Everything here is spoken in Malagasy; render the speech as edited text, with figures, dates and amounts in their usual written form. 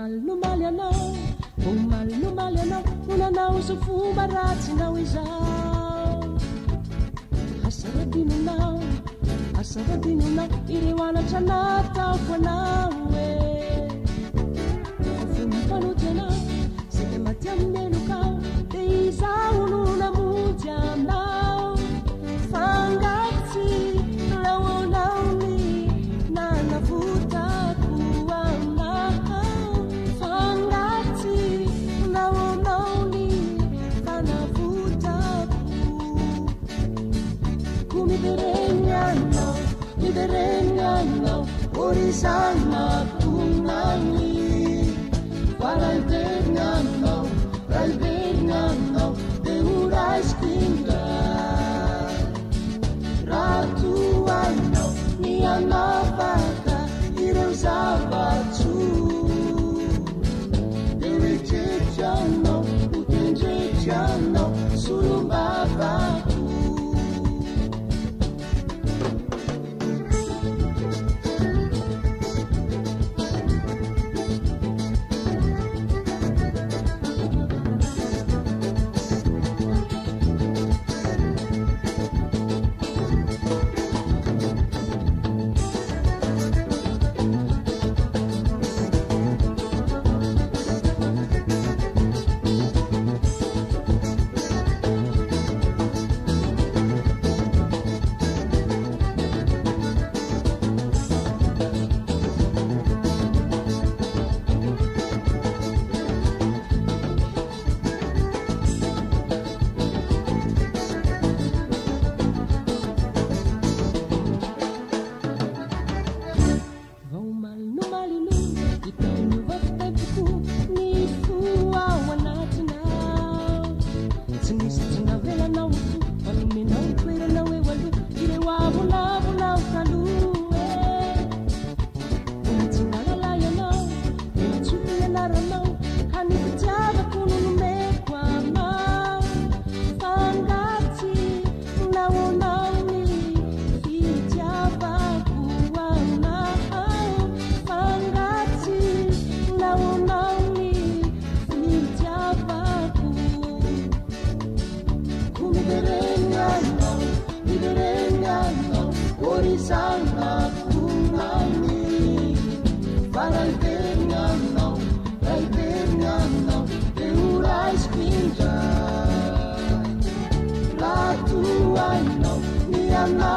Vomaly anao onanao zo fomba ratsinao izao asaradinonao ireo anatra nataoko anao e fomipanoty anao zay le maty amin'ny elokao de izaho no namonjy aminao fangatsy laonaony nanavotako aminao fangatsy laonaony fanavotako ko mivereny anao orizana tonany Raiverny anao de uraiskinga ratuanao ni anavaka ireo zavatso de rejetrianao utendretrianao solombavako I'm not